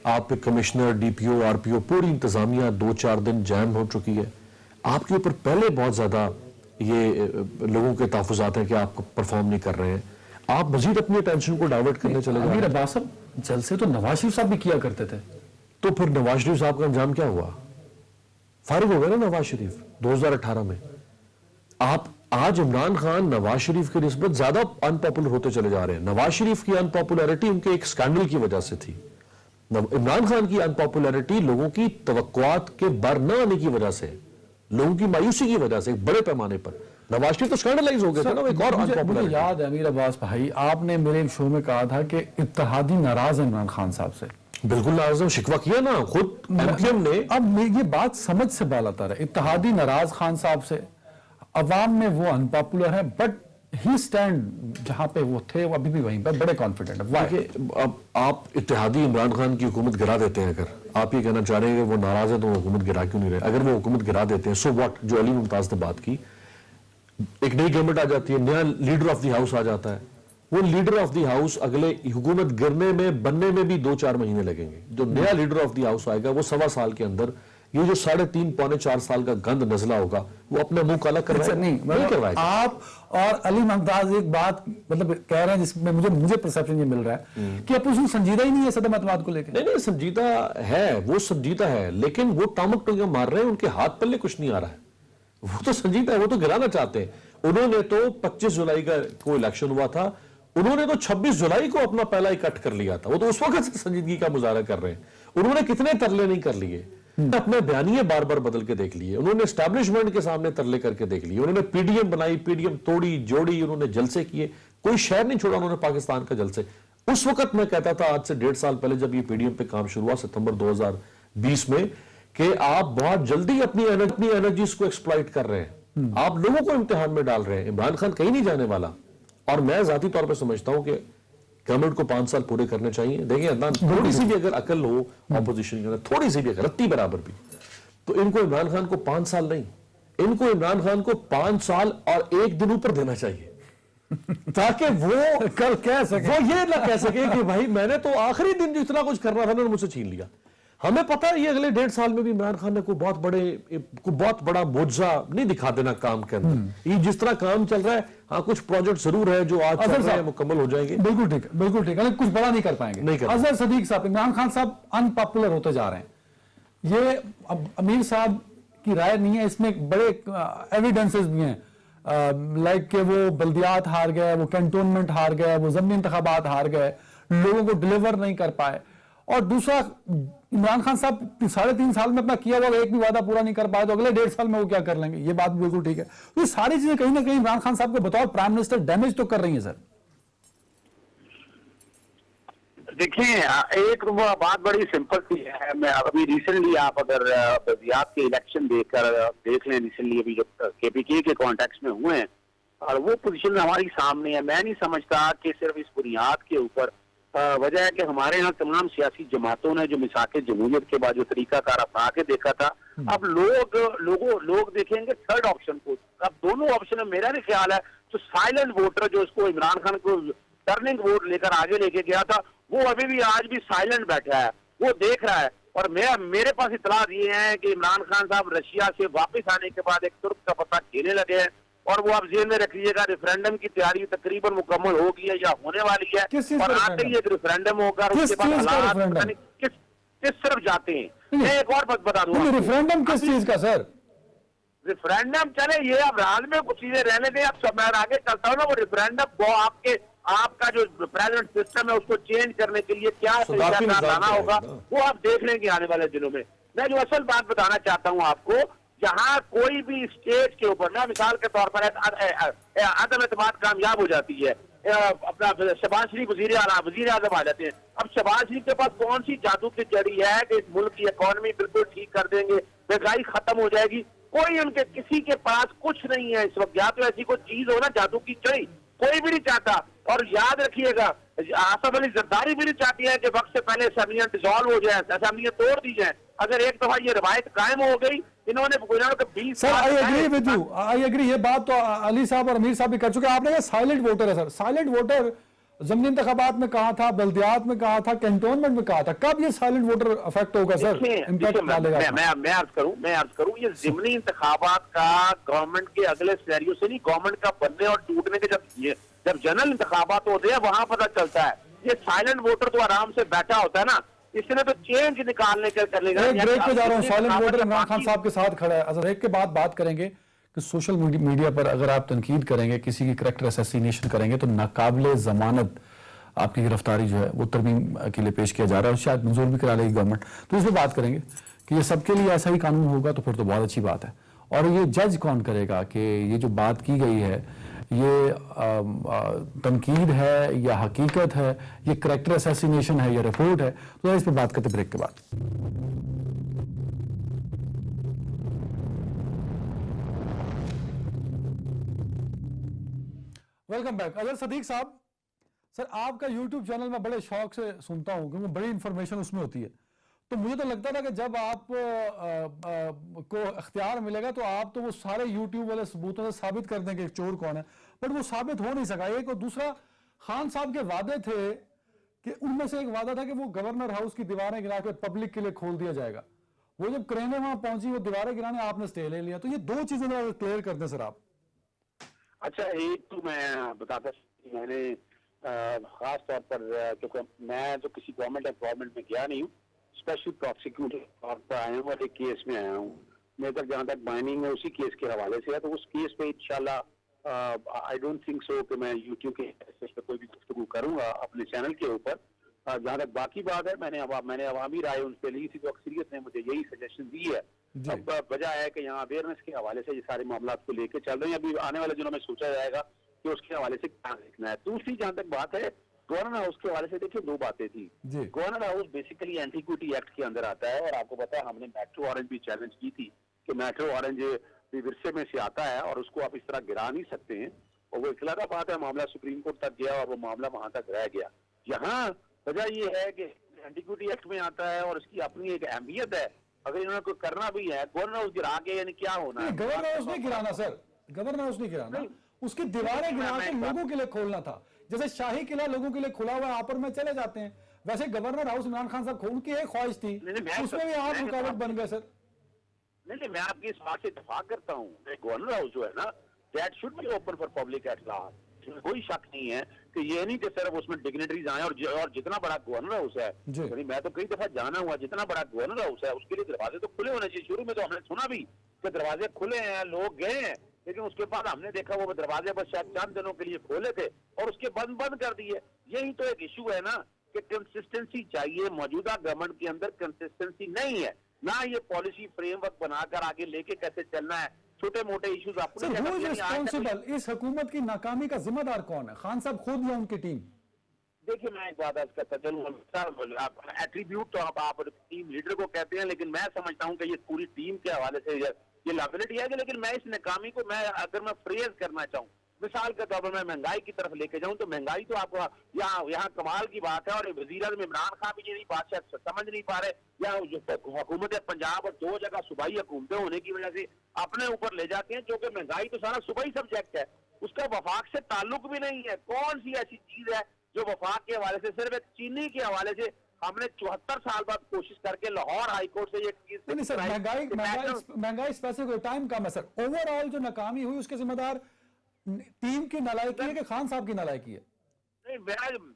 आप कमिश्नर, डीपीओ, आरपीओ, पूरी इंतजामिया 2-4 दिन जैम हो चुकी है। आपके ऊपर पहले बहुत ज्यादा ये लोगों के तहफ़्फ़ुज़ात हैं कि आप परफॉर्म नहीं कर रहे हैं, आप मजीद अपनी अटेंशन को डाइवर्ट करने चले अमीर अब्बास साहब, जलसे तो नवाज शरीफ साहब भी किया करते थे, तो फिर नवाज शरीफ साहब का अंजाम क्या हुआ? فارغ ہو گئے نا نواز شریف 2018 میں. آپ آج عمران خان نواز شریف کی نسبت زیادہ ان پاپولر ہوتے چلے جا رہے ہیں. نواز شریف کی ان پاپولیرٹی ان کے ایک سکینڈل کی وجہ سے تھی. عمران خان کی ان پاپولیرٹی لوگوں کی توقعات کے بر نہ آنے کی وجہ سے, لوگوں کی مایوسی کی وجہ سے, ایک بڑے پیمانے پر. نواز شریف تو سکینڈلائز ہو گئے تھے نا, ایک اور ان مجھے پاپولیرٹی. یاد ہے امیر عباس بھائی, آپ نے میرے ایک شو میں کہا تھا کہ اتحادی ناراض ہیں عمران خان صاحب سے. بالکل لازم شکوہ کیا نا خود ایم کیو ایم نے. اب یہ بات سمجھ سے بالاتر ہے, اتحادی ناراض خان صاحب سے, عوام میں وہ ان پاپولر ہے, بٹ ہی سٹینڈ جہاں پہ وہ تھے وہ ابھی بھی وہیں پر بڑے کانفیڈنٹ ہے. دیکھیں, اب آپ اتحادی عمران خان کی حکومت گرا دیتے ہیں, اگر آپ یہ کہنا چاہ رہے ہیں کہ وہ ناراض ہے تو وہ حکومت گرا کیوں نہیں رہے, اگر وہ حکومت گرا دیتے ہیں سو واٹ, جو علی ممتاز نے بات کی, ایک نئی گورنمنٹ آ جاتی ہے, نیا لیڈر آف دی ہاؤس آ جاتا ہے, وہ لیڈر آف دی ہاؤس اگلے حکومت گرنے میں بننے میں بھی 2-4 مہینے لگیں گے. جو نیا لیڈر آف دی ہاؤس آئے گا وہ 1.25 سال کے اندر یہ جو 3.5-4 سال کا گند نزلہ ہوگا وہ اپنا منہ کالا کروائے گا, نہیں کروائے گا. آپ اور علی ممتاز ایک بات مطلب کہہ رہے ہیں جس میں مجھے پرسپشن یہ مل رہا ہے کہ اپوزیشن سنجیدہ ہی نہیں ہے صدم اعتماد کو لے کے. نہیں سنجیدہ ہے, وہ سنجیدہ ہے, لیکن وہ ٹامک ٹوکیاں مار رہے ہیں, ان کے ہاتھ پلے کچھ نہیں آ رہا ہے. وہ تو سنجیدہ ہے, وہ تو گرانا چاہتے ہیں. انہوں نے تو 25 جولائی کا کوئی الیکشن ہوا تھا, انہوں نے تو 26 جولائی کو اپنا پہلا ہی کٹ کر لیا تھا. وہ تو اس وقت سے سنجیدگی کا مظاہرہ کر رہے ہیں. انہوں نے کتنے ترلے نہیں کر لیے, اپنے بیانیے بار بار بدل کے دیکھ لیے, انہوں نے اسٹیبلشمنٹ کے سامنے ترلے کر کے دیکھ لیے, انہوں نے پی ڈی ایم بنائی, پی ڈی ایم توڑی جوڑی, انہوں نے جلسے کیے, کوئی شہر نہیں چھوڑا انہوں نے پاکستان کا جلسے. اس وقت میں کہتا تھا آج سے 1.5 سال پہلے جب یہ پی ڈی ایم پہ کام شروع ہوا ستمبر 2020 میں, کہ آپ بہت جلدی اپنی انرجیز کو ایکسپلائٹ کر رہے ہیں, آپ لوگوں کو امتحان میں ڈال رہے ہیں. عمران خان کہیں نہیں جانے والا, اور میں ذاتی طور پہ سمجھتا ہوں کہ گورنمنٹ کو 5 سال پورے کرنے چاہیے. دیکھیں عدنان, تھوڑی سی بھی اگر عقل ہو اپوزیشن کے اندر, تھوڑی سی بھی اگر رتی برابر بھی, تو ان کو عمران خان کو 5 سال نہیں, ان کو عمران خان کو 5 سال اور 1 دن اوپر دینا چاہیے, تاکہ وہ کل کہہ سکے, وہ یہ نہ کہہ سکے کہ بھائی میں نے تو آخری دن جو اتنا کچھ کرنا تھا انہوں نے مجھ سے چھین لیا. ہمیں پتہ ہے یہ اگلے 1.5 سال میں بھی عمران خان نے کوئی بہت بڑا معجزہ نہیں دکھا دینا کام کے اندر. یہ جس طرح کام چل رہا ہے, ہاں کچھ پروجیکٹ ضرور ہے جو آج چل رہے ہیں مکمل ہو جائیں گے. بالکل ٹھیک ہے, بالکل ٹھیک ہے, کچھ بڑا نہیں کر پائیں گے. اظہر صدیق صاحب, عمران خان صاحب ان پاپولر ہوتے جا رہے ہیں, یہ اب امیر صاحب کی رائے نہیں ہے, اس میں بڑے ایویڈنسز بھی ہیں, لائک کہ وہ بلدیات ہار گئے, وہ کینٹونمنٹ ہار گئے, وہ ضمنی انتخابات ہار گئے, لوگوں کو ڈلیور نہیں کر پائے. اور دوسرا, عمران خان صاحب 3.5 سال میں اپنا کیا ہوا ایک بھی وعدہ پورا نہیں کر پائے, تو اگلے 1.5 سال میں وہ کیا کر لیں گے. یہ بات بالکل ٹھیک ہے. یہ ساری چیزیں کہیں نہ کہیں عمران خان صاحب کو بطور پرائم منسٹر ڈیمیج تو کر رہی ہیں. سر دیکھیں, ایک بات بڑی سمپل سی ہے. میں ابھی ریسنٹلی آپ اگر بلدیات کے الیکشن دیکھ لیں, ریسنٹلی ابھی جو کے پی کے کانٹیکس میں ہوئے ہیں, اور وہ پوزیشن ہماری سامنے ہے. میں نہیں سمجھتا کہ صرف اس بنیاد کے اوپر وجہ ہے کہ ہمارے ہاں تمام سیاسی جماعتوں نے جو مساق جمہوریت کے بعد جو طریقہ کار اپنا کے دیکھا تھا, اب لوگ دیکھیں گے تھرڈ آپشن کو. اب دونوں آپشن میں میرا نہیں خیال ہے تو سائلنٹ ووٹر جو اس کو عمران خان کو ٹرننگ ووٹ لے کر آگے لے کے گیا تھا, وہ ابھی بھی آج بھی سائلنٹ بیٹھا ہے, وہ دیکھ رہا ہے. اور میرے پاس اطلاع یہ ہے کہ عمران خان صاحب رشیا سے واپس آنے کے بعد ایک ترک کا پتہ کھیلنے لگے ہیں, اور وہ آپ ذہن میں رکھ لیجیے گا ریفرینڈم کی تیاری تقریباً مکمل ہوگی ہے یا ہونے والی ہے, اور آتے ہی ایک ریفرینڈم ہوگا, اس کے بعد حالات کس طرف جاتے ہیں. میں ایک اور بات بتا دوں, ریفرینڈم کس چیز کا سر؟ ریفرینڈم چلے یہ اب رات میں کچھ چیزیں رہنے دیں. اب میں آگے چلتا ہوں نا, وہ ریفرینڈم وہ آپ کا جو پریزنٹ سسٹم ہے اس کو چینج کرنے کے لیے کیا طریقہ کار لانا ہوگا وہ آپ دیکھ لیں گے آنے والے دنوں میں. میں جو اصل بات بتانا چاہتا ہوں آپ کو, جہاں کوئی بھی اسٹیج کے اوپر نا, مثال کے طور پر عدم اعتماد کامیاب ہو جاتی ہے, اپنا شہباز شریف وزیر اعظم آ جاتے ہیں. اب شہباز شریف کے پاس کون سی جادو کی جڑی ہے کہ اس ملک کی اکانومی بالکل ٹھیک کر دیں گے, مہنگائی ختم ہو جائے گی؟ کوئی ان کے کسی کے پاس کچھ نہیں ہے اس وقت. یا تو ایسی کوئی چیز ہو نا جادو کی چڑی, کوئی بھی نہیں چاہتا. اور یاد رکھیے گا, آصف علی زرداری بھی نہیں چاہتی ہے کہ وقت سے پہلے اسمبلیاں ڈیزالو ہو جائیں, اسمبلیاں توڑ دی جائیں. اگر ایک دفعہ یہ روایت قائم ہو گئی, انہوں نے 20 سر آئی ایگری, یہ بات تو علی صاحب اور امیر صاحب بھی کر چکے. آپ نے کہا سائلنٹ ووٹر ہے. سر سائلنٹ ووٹر ضمنی انتخابات میں کہا تھا, بلدیات میں کہا تھا, کینٹونمنٹ میں کہا تھا, کب یہ سائلنٹ ووٹر افیکٹ ہوگا سر؟ میں عرض کروں یہ ضمنی انتخابات کا گورنمنٹ کے اگلے سینیریو سے نہیں, گورنمنٹ کا بننے اور ٹوٹنے کے جب جنرل انتخابات ہوتے ہیں وہاں پتہ چلتا ہے. یہ سائلنٹ ووٹر تو آرام سے بیٹھا ہوتا ہے نا, اس نے تو چینج نکالنے کا کر لے گا. ایک بریک پہ جا رہا ہوں. سائلنٹ ووٹر عمران خان صاحب کے ساتھ کھڑا ہے. بریک کے بعد بات کریں گے کہ سوشل میڈیا پر اگر آپ تنقید کریں گے, کسی کی کریکٹر اسیسینیشن کریں گے, تو ناقابل ضمانت آپ کی گرفتاری جو ہے وہ ترمیم کے لیے پیش کیا جا رہا ہے, اور شاید منظور بھی کرا لے گی گورنمنٹ. تو اس پہ بات کریں گے کہ یہ سب کے لیے ایسا ہی قانون ہوگا تو پھر تو بہت اچھی بات ہے. اور یہ جج کون کرے گا کہ یہ جو بات کی گئی ہے یہ تنقید ہے یا حقیقت ہے, یہ کریکٹر اسیسینیشن ہے یا رپورٹ ہے. تو اس پہ بات کرتے بریک کے بعد. Welcome back. اظہر صدیق صاحب, سر آپ کا یوٹیوب چینل میں بڑے شوق سے سنتا ہوں کیونکہ بڑی انفارمیشن اس میں ہوتی ہے. تو مجھے تو لگتا تھا کہ جب آپ کو اختیار ملے گا تو آپ تو وہ سارے یوٹیوب والے ثبوتوں سے ثابت کر دیں کہ چور کون ہے, بٹ وہ ثابت ہو نہیں سکا. ایک اور دوسرا, خان صاحب کے وعدے تھے کہ ان میں سے ایک وعدہ تھا کہ وہ گورنر ہاؤس کی دیواریں گرا کے پبلک کے لیے کھول دیا جائے گا. وہ جب کرینے وہاں پہنچی, وہ دیواریں گرانے آپ نے اسٹے لے لیا. تو یہ دو چیزیں کلیئر کر دیں سر آپ. اچھا, ایک تو میں بتاتا ہوں, میں نے خاص طور پر کیونکہ میں تو کسی گورنمنٹ امپلائمنٹ میں گیا نہیں ہوں, اسپیشل پروسیکیوٹر طور پر آیا ہوں اور ایک کیس میں آیا ہوں. میرے تک جہاں تک بائننگ ہے اسی کیس کے حوالے سے ہے, تو اس کیس پہ انشاءاللہ آئی ڈونٹ تھنک سو کہ میں یوٹیوب کے پہ کوئی بھی گفتگو کروں گا اپنے چینل کے اوپر. جہاں تک باقی بات ہے, میں نے عوامی رائے ان پہ لی تھی, تو اکثریت نے مجھے یہی سجیشن دی ہے. اب وجہ ہے کہ یہاں اویئرنیس کے حوالے سے یہ سارے معاملات کو لے کے چل رہے ہیں. ابھی آنے والے دنوں میں سوچا جائے گا کہ اس کے حوالے سے کیا دیکھنا ہے. دوسری جہاں تک بات ہے گورنر ہاؤس کے حوالے سے, دیکھیے دو باتیں تھیں. Governor house basically antiquity act کے اندر آتا ہے, اور آپ کو پتا ہے ہم نے میٹرو اورنج بھی چیلنج کی تھی کہ میٹرو اورنج ورثے میں سے آتا ہے اور اس کو آپ اس طرح گرا نہیں سکتے ہیں. اور وہ اخلاقہ بات ہے, معاملہ سپریم کورٹ تک گیا اور وہ معاملہ وہاں تک رہ گیا. یہاں وجہ یہ ہے کہ اینٹیکوٹی ایکٹ میں آتا ہے اور اس کی اپنی ایک اہمیت ہے. اگر انہوں نے کوئی کرنا بھی ہے, گورنر ہاؤس گرا کے یعنی کیا ہونا ہے؟ گورنر ہاؤس نہیں گرانا سر, گورنر ہاؤس نہیں گرانا, اس کی دیواریں گرا کے لوگوں کے لیے کھولنا تھا. جیسے شاہی قلعہ لوگوں کے لیے کھلا ہوا ہے, آپر میں چلے جاتے ہیں, ویسے گورنر ہاؤس عمران خان صاحب ان کی ایک خواہش تھی, اس میں بھی آپ رکاوٹ بن گئے سر. نہیں, میں آپ کی اس بات سے اتفاق کرتا ہوں. گورنر ہاؤس جو ہے نا, that should be open for public at large. کوئی شک نہیں ہے کہ یہ نہیں کہ صرف اس میں ڈگنیٹریز آئیں, اور جتنا بڑا گورنر ہاؤس ہے, میں تو کئی دفعہ جانا ہوا, جتنا بڑا گورنر ہاؤس ہے اس کے لیے دروازے تو کھلے ہونے چاہیے. شروع میں تو ہم نے سنا بھی کہ دروازے کھلے ہیں, لوگ گئے ہیں, لیکن اس کے بعد ہم نے دیکھا وہ دروازے بس شاید چند دنوں کے لیے کھولے تھے اور اس کے بند کر دیے. یہی تو ایک ایشو ہے نا کہ کنسسٹنسی چاہیے. موجودہ گورنمنٹ کے اندر کنسسٹنسی نہیں ہے, نہ یہ پالیسی فریم ورک بنا کر آگے لے کے کیسے چلنا ہے. چھوٹے موٹے ایشوز اس حکومت کی ناکامی کا ذمہ دار کون ہے, خان صاحب خود یا ان کی ٹیم؟ دیکھیے میں ایک بات عرض کرتا چلوں, ایٹریبیوٹ تو آپ ٹیم لیڈر کو کہتے ہیں, لیکن میں سمجھتا ہوں کہ یہ پوری ٹیم کے حوالے سے یہ لائبلٹی ہے. لیکن میں اس ناکامی کو اگر میں فریز کرنا چاہوں, مثال کے طور پر میں مہنگائی کی طرف لے کے جاؤں, تو مہنگائی تو آپ کو یہاں کمال کی بات ہے, اور وزیر اعظم عمران خان بھی یہ بات سمجھ نہیں پا رہے, یا حکومت پنجاب اور دو جگہ صوبائی حکومتیں ہونے کی وجہ سے اپنے اوپر لے جاتے ہیں, کیونکہ مہنگائی تو سارا صوبائی سبجیکٹ ہے, اس کا وفاق سے تعلق بھی نہیں ہے. کون سی ایسی چیز ہے جو وفاق کے حوالے سے, صرف ایک چینی کے حوالے سے ہم نے 74 سال بعد کوشش کر کے لاہور ہائی کورٹ سے یہ چیز نہیں سر, مہنگائی اسپیسیفک ٹائم کم ہے سر. اوور آل جو ناکامی ہوئی اس کے ذمہ دار ٹیم کی نالائکی ہے کہ خان صاحب کی نالائکی ہے؟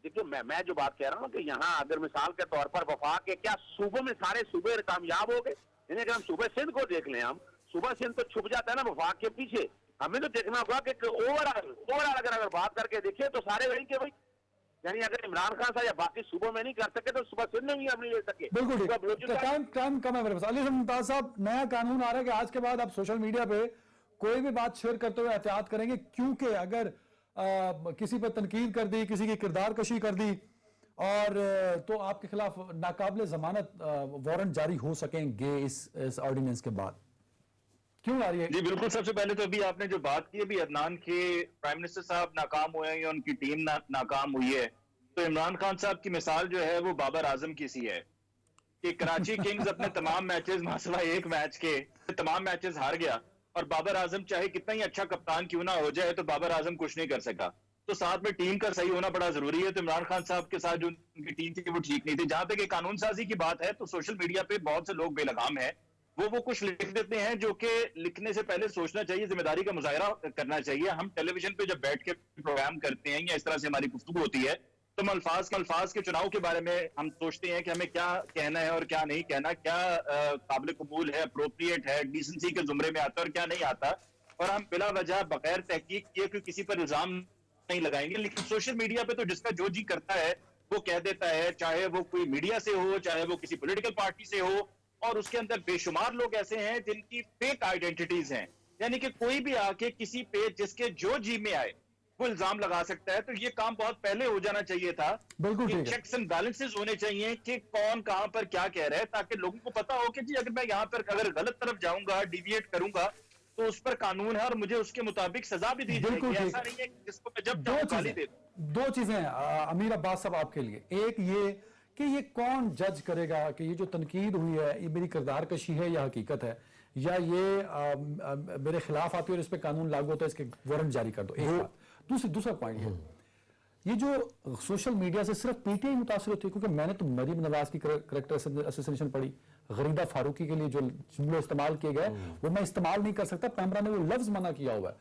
دیکھیے میں جو بات کہہ رہا ہوں کہ یہاں اگر مثال کے طور پر وفاق کے کیا صوبوں میں سارے صوبے کامیاب ہو گئے, یعنی اگر ہم صوبہ سندھ کو دیکھ لیں, ہم صوبہ سندھ تو چھپ جاتا ہے نا وفاق کے پیچھے. ہمیں تو دیکھنا ہوگا کہ اوور آل اگر بات کر کے دیکھیں تو سارے وہی کہ بھائی, یعنی اگر عمران خان صاحب یا باقی صوبوں میں نہیں کر سکے تو صوبہ سندھ میں بھی ہم نہیں لے سکے. بالکل ٹائم کم ہے میرے پاس. علی ممتاز صاحب, نیا قانون آ رہا ہے کہ آج کے بعد آپ سوشل میڈیا پہ کوئی بھی بات شیئر کرتے ہوئے احتیاط کریں گے, کیونکہ اگر کسی پر تنقید کر دی, کسی کی کردار کشی کر دی, اور تو آپ کے خلاف ناقابل ضمانت وارنٹ جاری ہو سکیں گے اس آرڈیننس کے بعد. کیوں آ رہی ہے؟ جی بالکل. سب سے پہلے تو ابھی آپ نے جو بات کی ابھی عدنان کے پرائم منسٹر صاحب ناکام ہوئے ہیں یا ان کی ٹیم ناکام ہوئی ہے, تو عمران خان صاحب کی مثال جو ہے وہ بابر اعظم کی سی ہے کہ کراچی کنگز اپنے تمام میچز ماسوا ایک میچ کے تمام میچز ہار گیا, اور بابر اعظم چاہے کتنا ہی اچھا کپتان کیوں نہ ہو جائے تو بابر اعظم کچھ نہیں کر سکا. تو ساتھ میں ٹیم کا صحیح ہونا بڑا ضروری ہے. تو عمران خان صاحب کے ساتھ جو ان کی ٹیم تھی وہ ٹھیک نہیں تھی. جہاں تک کہ قانون سازی کی بات ہے تو سوشل میڈیا پہ بہت سے لوگ بے لگام ہیں, وہ کچھ لکھ دیتے ہیں جو کہ لکھنے سے پہلے سوچنا چاہیے, ذمہ داری کا مظاہرہ کرنا چاہیے. ہم ٹیلی ویژن پہ جب بیٹھ کے پروگرام کرتے ہیں یا اس طرح سے ہماری گفتگو ہوتی ہے तुम अल्फाज के चुनाव के बारे में हम सोचते हैं कि हमें क्या कहना है और क्या नहीं कहना, क्या काबिल कबूल है, अप्रोप्रिएट है, डिसेंसी के जुमरे में आता है और क्या नहीं आता, और हम बिला वजह बगैर तहकीक किए कि किसी पर इल्जाम नहीं लगाएंगे। लेकिन सोशल मीडिया पे तो जिसका जो जी करता है वो कह देता है, चाहे वो कोई मीडिया से हो, चाहे वो किसी पॉलिटिकल पार्टी से हो, और उसके अंदर बेशुमार लोग ऐसे हैं जिनकी फेक आइडेंटिटीज हैं, यानी कि कोई भी आके किसी पे जिसके जो जी में आए वो इल्जाम लगा सकता है। तो ये काम बहुत पहले हो जाना चाहिए था। बिल्कुल ठीक है। चेक्स एंड बैलेंसेस होने चाहिए कि कौन कहां पर क्या कह रहा है, ताकि लोगों को पता हो कि जी अगर मैं यहां पर अगर गलत तरफ जाऊंगा, डिविएट करूंगा, तो उस पर कानून है और मुझे उसके मुताबिक सजा भी दी बिल्कुल जाएगी। ठीक। ऐसा नहीं है कि जिसको मैं जब चाहूं गाली दे दूं। दो चीजें अमीर अब्बास साहब आपके लिए, एक ये कि ये कौन जज करेगा कि ये जो तनकीद हुई है ये मेरी किरदार कशी है या हकीकत है, या ये मेरे खिलाफ आती है और इस पे कानून लागू होता है, इसके वारंट जारी कर दो। एक बात। दूसरा पॉइंट है, ये जो सोशल मीडिया से सिर्फ पीटीआई मुतासर होती है, क्योंकि मैंने तो मरीम नवाज की करेक्टर असोसिएशन पढ़ी, गरीदा फारूकी के लिए जो जुमले इस्तेमाल किए गए वो मैं इस्तेमाल नहीं कर सकता, पैमरा ने वो लफ्ज मना किया हुआ है।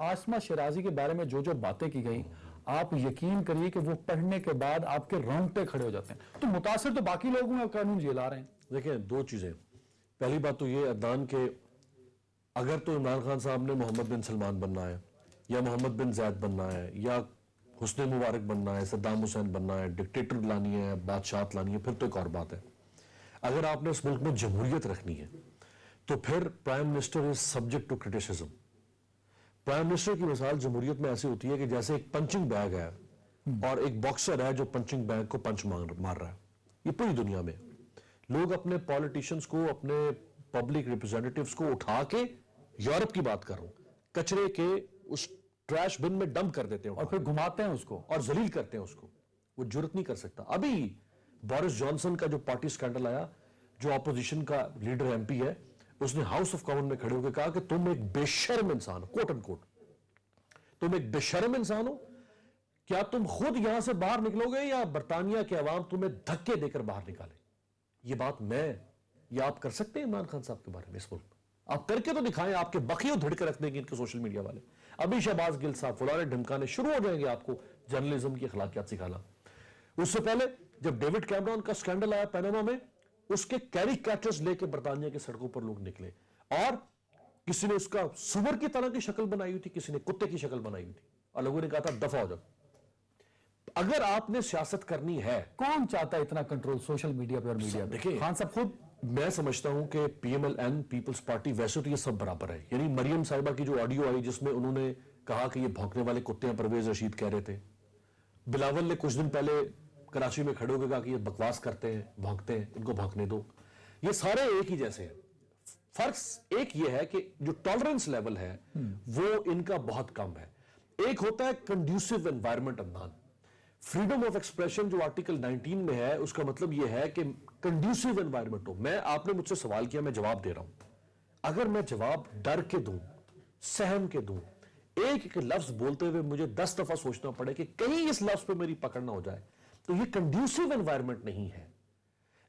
आसमा शिराजी के बारे में जो जो बातें की गई, आप यकीन करिए कि वो पढ़ने के बाद आपके रोंगटे खड़े हो जाते हैं। तो मुतासर तो बाकी लोग हैं, कानून जेल आ रहे हैं। देखिए, दो चीजें। पहली बात तो ये अदनान के अगर तो इमरान खान साहब ने मोहम्मद बिन सलमान बनना है या मोहम्मद बिन जैद बनना है या हुस्ने मुबारक बनना है, सद्दाम हुसैन बनना है, डिक्टेटर लानी है, बादशाहत लानी है, फिर तो एक और बात है। अगर आपने इस मुल्क में जमहूरियत रखनी है तो फिर prime minister is subject to criticism. Prime minister की मिसाल जमहूरियत में ऐसी होती है कि जैसे एक पंचिंग बैग है और एक बॉक्सर है जो पंचिंग बैग को पंच मार रहा है। ये पूरी दुनिया में लोग अपने पॉलिटिशियंस को, अपने पब्लिक रिप्रेजेंटेटिव्स को उठा के, यूरोप की बात कर रहा हूं, कचरे के उस ट्रैश बिन में डंप कर देते हैं और फिर घुमाते हैं उसको और जलील करते हैं उसको। वो जुर्रत नहीं कर सकता। अभी बोरिस जॉनसन का जो पार्टी स्कैंडल आया, जो ऑपोजिशन का लीडर एमपी है, उसने हाउस ऑफ कॉमन में खड़े होकर कहा कि तुम एक बेशर्म इंसान हो, कोट एंड कोट, तुम एक बेशर्म इंसान हो। क्या तुम खुद यहां से बाहर निकलोगे या बरतानिया के अवाम तुम्हें धक्के देकर बाहर निकाले? ये बात मैं या आप कर सकते हैं इमरान खान साहब के बारे में? इस मुल्क में आप करके तो दिखाएं। आपके बखियों धिड़के रख देंगे इनके सोशल मीडिया वाले। अभी शहबाज गिल साहब फुलाने ढमकाने शुरू हो जाएंगे आपको जर्नलिज्म की अखलाकियात सिखाना। उससे पहले जब डेविड कैमरॉन का स्कैंडल आया पैनामा में, उसके कैरिकेचर्स लेके बरतानिया की सड़कों पर लोग निकले और किसी ने उसका सुअर की तरह की शक्ल बनाई हुई थी, किसी ने कुत्ते की शक्ल बनाई हुई थी, और लोगों ने कहा था दफा हो जाओ। अगर आपने सियासत करनी है, कौन चाहता है इतना कंट्रोल सोशल मीडिया पे और मीडिया पे? देखिए, खान साहब खुद, मैं समझता हूं कि पीएमएलएन पीपल्स पार्टी वैसे तो ये सब बराबर है। यानी मरियम साहिबा की जो ऑडियो आई जिसमें उन्होंने कहा कि ये भौंकने वाले कुत्ते हैं, परवेज रशीद कह रहे थे। बिलावल ने कुछ दिन पहले कराची में खड़े होकर कहा कि ये बकवास करते हैं, भौंकते हैं, इनको भौंकने दो। ये सारे एक ही जैसे हैं। फर्क एक ये है कि जो टॉलरेंस लेवल है वो इनका बहुत कम है। एक होता है conducive environment Adnan. Freedom of expression जो आर्टिकल 19 में है, उसका मतलब यह है कि कंड्यूसिव एनवायरनमेंट हो। मैं, आपने मुझसे सवाल किया, मैं जवाब दे रहा हूं। अगर मैं जवाब डर के दूं, सहम के दूं, एक एक लफ्ज बोलते हुए मुझे 10 दफा सोचना पड़े कि कहीं इस लफ्ज पे मेरी पकड़ ना हो जाए, तो ये कंड्यूसिव एनवायरनमेंट नहीं है।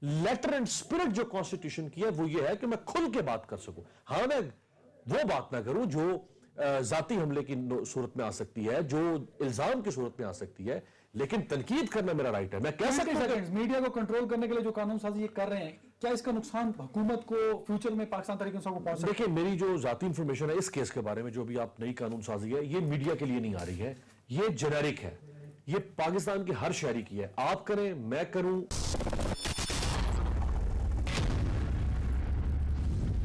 लेटर एंड स्पिरिट जो कॉन्स्टिट्यूशन की है वो ये है कि मैं खुल के बात कर सकूं। हां, मैं वो बात ना करूं जो जाती हमले की सूरत में आ सकती है, जो इल्जाम की सूरत में आ सकती है, लेकिन तनकीद करना मेरा राइट है। मैं कह सकता हूं मीडिया को कंट्रोल करने के लिए जो कानून साजी ये कर रहे हैं, क्या इसका नुकसान हुकूमत को फ्यूचर में पाकिस्तान तहरीक इंसाफ को पहुंच सकता है? देखिए, मेरी जो जाती इंफॉर्मेशन है इस केस के बारे में, जो भी आप नई कानून साजी है, ये मीडिया के लिए नहीं आ रही है, ये जेनेरिक है, ये पाकिस्तान के हर शहरी की है। आप करें, मैं करूं,